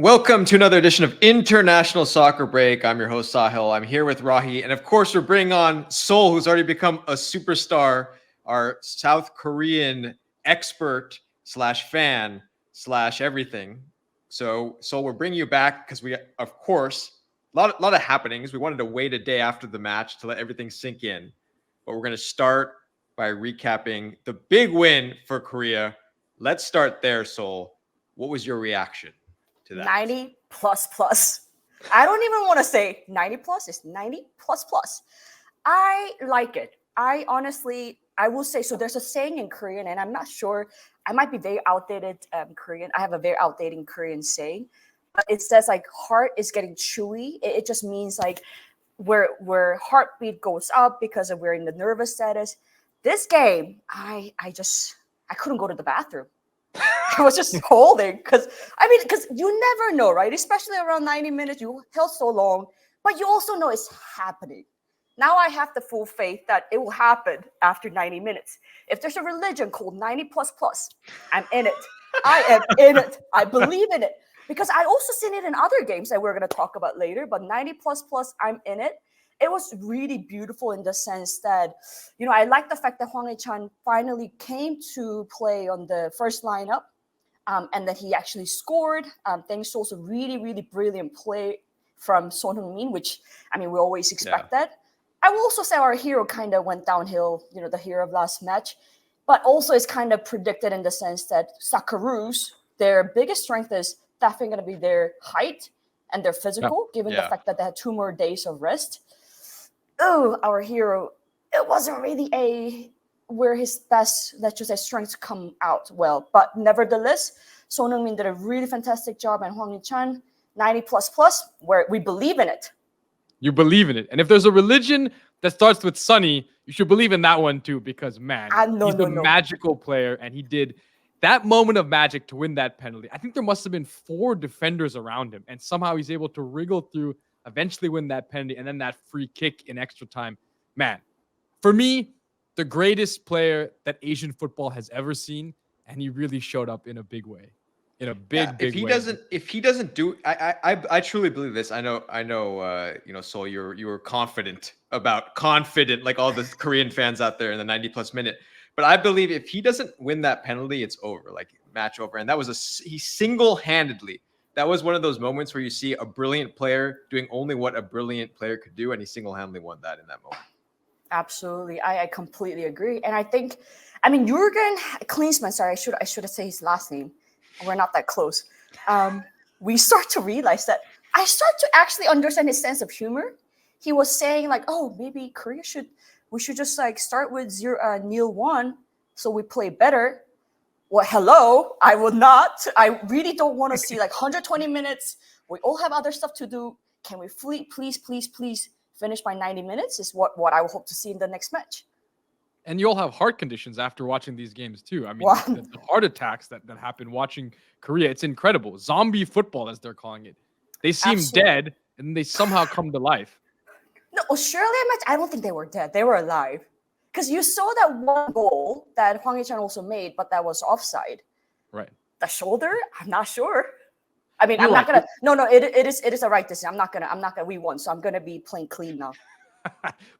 Welcome to another edition of International Soccer Break. I'm your host, Sahil. I'm here with Rahi. And of course, we're bringing on Sol, who's already become a superstar, our South Korean expert slash fan slash everything. So, Sol, we're bringing you back because we, of course, a lot of happenings. We wanted to wait a day after the match to let everything sink in. But we're going to start by recapping the big win for Korea. Let's start there, Sol. What was your reaction to that? 90 plus plus. I don't even want to say 90 plus. It's 90 plus plus. I like it. I will say, so there's a saying in Korean, and I'm not sure, I might be very outdated Korean. I have a very outdated Korean saying, but it says like heart is getting chewy. It just means like where heartbeat goes up because of we're in the nervous status. This game, I couldn't go to the bathroom. I was just holding because you never know, right? Especially around 90 minutes, you held so long, but you also know it's happening. Now I have the full faith that it will happen after 90 minutes. If there's a religion called 90 plus plus, I'm in it. I am in it. I believe in it because I also seen it in other games that we're going to talk about later, but 90 plus plus, I'm in it. It was really beautiful in the sense that, I like the fact that Hee-chan finally came to play on the first lineup and that he actually scored. Thanks to also really, really brilliant play from Son Heung Min, which, we always expect that. I will also say our hero kind of went downhill, the hero of last match, but also it's kind of predicted in the sense that Socceroos, their biggest strength is definitely going to be their height and their physical, given the fact that they had 2 more days of rest. Oh, our hero, it wasn't really where his best, let's just say, strengths come out well. But nevertheless, Son Heung Min did a really fantastic job, and Hee-chan, 90 plus plus, where we believe in it. You believe in it. And if there's a religion that starts with Sonny, you should believe in that one too, because he's a magical player, and he did that moment of magic to win that penalty. I think there must have been 4 defenders around him, and somehow he's able to wriggle through, eventually win that penalty, and then that free kick in extra time. Man, for me, the greatest player that Asian football has ever seen, and he really showed up in a big way. In a big way. If he doesn't do, I truly believe this. I know, Sol, you were confident like all the Korean fans out there in the 90 plus minute. But I believe if he doesn't win that penalty, it's over, like match over. And that was he single-handedly. That was one of those moments where you see a brilliant player doing only what a brilliant player could do, and he single-handedly won that in that moment. Absolutely, I completely agree. And I think, Jurgen Klinsmann. Sorry, I should have said his last name. We're not that close. We start to realize that I start to actually understand his sense of humor. He was saying like, "Oh, maybe we should just like start with Neil 1, so we play better." Well, hello, I will not. I really don't want to see like 120 minutes. We all have other stuff to do. Can we please finish by 90 minutes is what I will hope to see in the next match. And you'll have heart conditions after watching these games too. The heart attacks that happen watching Korea, it's incredible. Zombie football, as they're calling it. They seem dead, and they somehow come to life. No, Australia match, I don't think they were dead. They were alive. Because you saw that one goal that Hee-chan also made, but that was offside. Right. The shoulder? I'm not sure. I'm not gonna. No, it is a right decision. I'm not gonna. We won, so I'm gonna be playing clean now.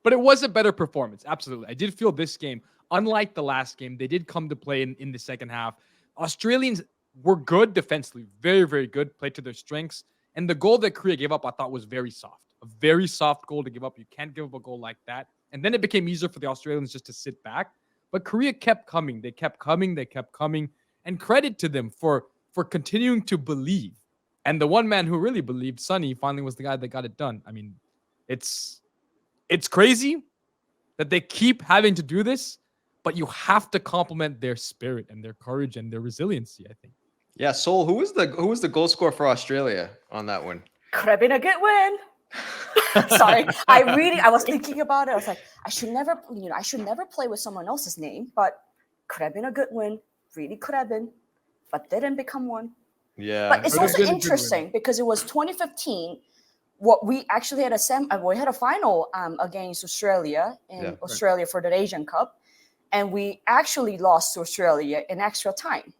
But it was a better performance. Absolutely. I did feel this game, unlike the last game, they did come to play in the second half. Australians were good defensively, very, very good, played to their strengths. And the goal that Korea gave up, I thought was very soft. A very soft goal to give up. You can't give up a goal like that. And then it became easier for the Australians just to sit back. But Korea kept coming. They kept coming. And credit to them for continuing to believe. And the one man who really believed, Sonny, finally was the guy that got it done. It's crazy that they keep having to do this, but you have to compliment their spirit and their courage and their resiliency, I think. Yeah, Sol, who was the goal scorer for Australia on that one? Could have been a good win. Sorry, I was thinking about it. I was like, I should never play with someone else's name, but could have been a good win. Really could have been, but didn't become one. Yeah, but it's also interesting because it was 2015. What we actually had a final against Australia Australia for the Asian Cup, and we actually lost to Australia in extra time.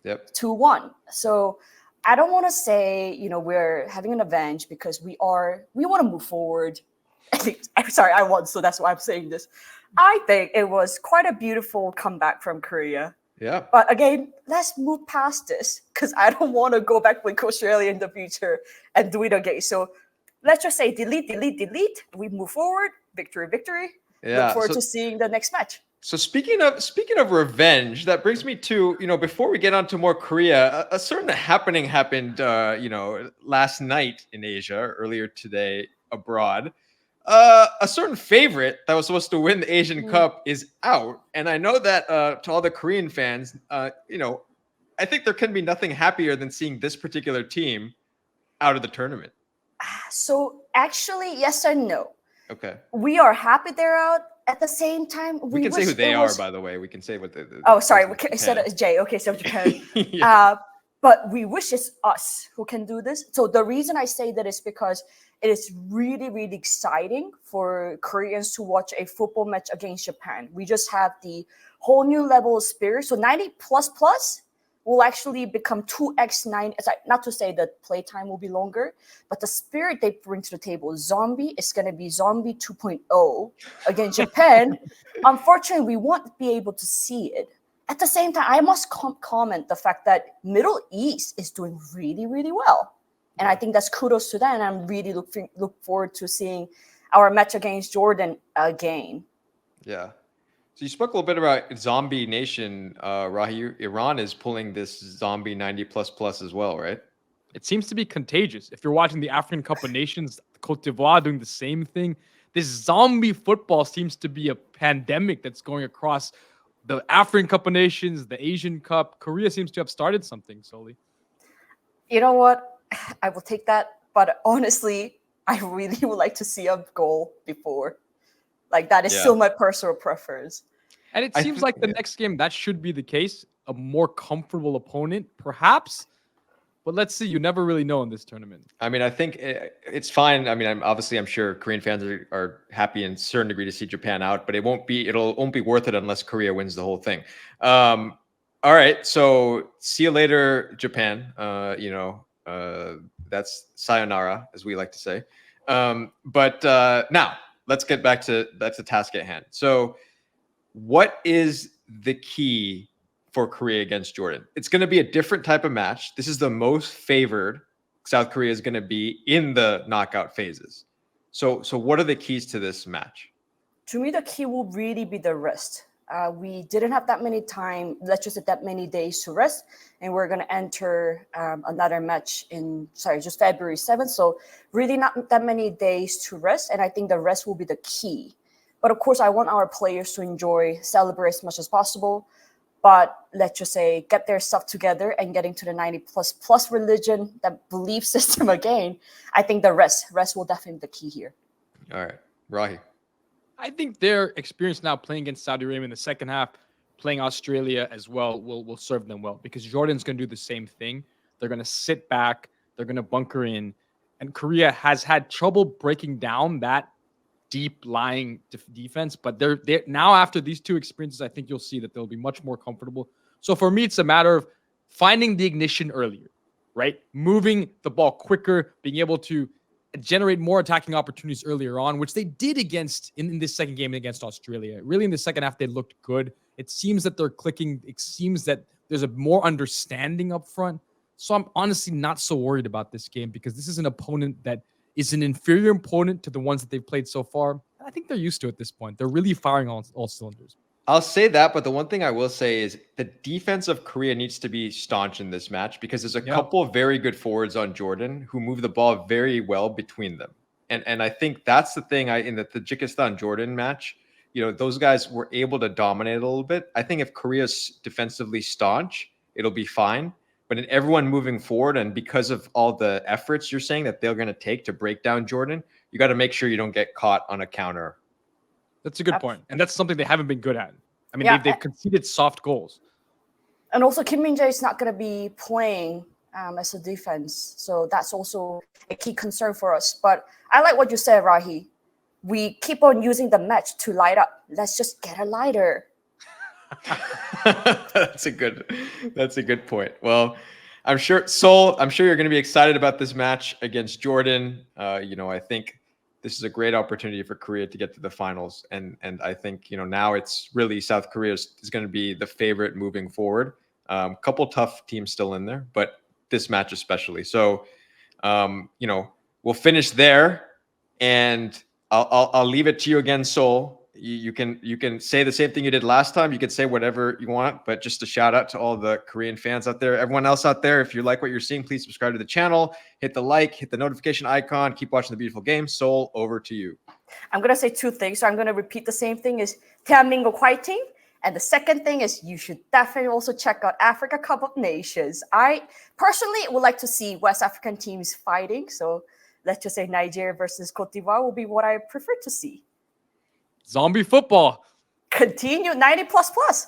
Yep. 2-1. So I don't want to say, we're having an revenge because we want to move forward. I'm sorry, I won, so that's why I'm saying this. I think it was quite a beautiful comeback from Korea. Yeah. But again, let's move past this because I don't want to go back with Australia in the future and do it again. So let's just say delete, delete, delete. We move forward. Victory, victory. Yeah. Look forward to seeing the next match. So speaking of revenge, that brings me to, before we get on to more Korea, a certain happening happened, last night in Asia, earlier today abroad. A certain favorite that was supposed to win the Asian Cup is out. And I know that to all the Korean fans, I think there can be nothing happier than seeing this particular team out of the tournament. So actually, yes and no. Okay. We are happy they're out. At the same time, we can say who they are, by the way. We can say what oh, sorry. We said it's Jay. Okay, so Japan. Yeah. But we wish it's us who can do this. So the reason I say that is because it is really, really exciting for Koreans to watch a football match against Japan. We just have the whole new level of spirit. So 90 plus will actually become 2x9. It's like, not to say that playtime will be longer, but the spirit they bring to the table, zombie, is going to be zombie 2.0 against Japan. Unfortunately, we won't be able to see it. At the same time, I must comment the fact that Middle East is doing really, really well. And I think that's kudos to that. And I'm really look forward to seeing our match against Jordan again. Yeah. So you spoke a little bit about Zombie Nation, Rahi. Iran is pulling this Zombie 90 plus as well, right? It seems to be contagious. If you're watching the African Cup of Nations, Cote d'Ivoire doing the same thing. This zombie football seems to be a pandemic that's going across the African Cup of Nations, the Asian Cup. Korea seems to have started something, Soli. You know what? I will take that. But honestly, I really would like to see a goal before. Like, that is still my personal preference. And it seems like the next game, that should be the case. A more comfortable opponent, perhaps. But let's see. You never really know in this tournament. I mean, I think it's fine. I mean, I'm sure Korean fans are happy in a certain degree to see Japan out, but it won't be worth it unless Korea wins the whole thing. All right. So see you later, Japan. That's sayonara, as we like to say. But now let's get back to the task at hand. So what is the key for Korea against Jordan? It's going to be a different type of match. This is the most favored South Korea is going to be in the knockout phases. So what are the keys to this match? To me, the key will really be the rest. We didn't have that many time, let's just say that many days to rest. And we're going to enter another match just February 7th. So really not that many days to rest. And I think the rest will be the key. But of course, I want our players to enjoy, celebrate as much as possible. But let's just say get their stuff together and getting to the 90 plus religion, that belief system again. I think the rest will definitely be the key here. All right, Rahi. I think their experience now playing against Saudi Arabia in the second half, playing Australia as well, will serve them well because Jordan's going to do the same thing. They're going to sit back. They're going to bunker in. And Korea has had trouble breaking down that deep lying defense, but they're now after these two experiences, I think you'll see that they'll be much more comfortable. So for me, it's a matter of finding the ignition earlier, right? Moving the ball quicker, being able to generate more attacking opportunities earlier on, which they did in this second game against Australia. Really, in the second half, they looked good. It seems that they're clicking. It seems that there's a more understanding up front. So I'm honestly not so worried about this game because this is an opponent that is an inferior opponent to the ones that they've played so far. I think they're used to it at this point. They're really firing on all cylinders. I'll say that, but the one thing I will say is the defense of Korea needs to be staunch in this match because there's a couple of very good forwards on Jordan who move the ball very well between them. And I think that's the thing in the Tajikistan-Jordan match, those guys were able to dominate a little bit. I think if Korea's defensively staunch, it'll be fine. But in everyone moving forward, and because of all the efforts you're saying that they're going to take to break down Jordan, you got to make sure you don't get caught on a counter. That's a good point. And that's something they haven't been good at. I mean, they've conceded soft goals. And also, Kim Min-jae is not going to be playing as a defense. So that's also a key concern for us. But I like what you said, Rahi. We keep on using the match to light up. Let's just get a lighter. That's a good point. Well, I'm sure, Seoul, I'm sure you're going to be excited about this match against Jordan. I think this is a great opportunity for Korea to get to the finals. And I think, now it's really South Korea is going to be the favorite moving forward. Couple tough teams still in there, but this match especially. So, we'll finish there, and I'll leave it to you again, Seoul. You can say the same thing you did last time. You can say whatever you want, but just a shout out to all the Korean fans out there. Everyone else out there, if you like what you're seeing, please subscribe to the channel, hit the like, hit the notification icon, keep watching the beautiful game. Seoul, over to you. I'm going to say two things. So I'm going to repeat the same thing is 대한민국 fighting. And the second thing is you should definitely also check out Africa Cup of Nations. I personally would like to see West African teams fighting. So let's just say Nigeria versus Cote d'Ivoire will be what I prefer to see. Zombie football. Continue 90++.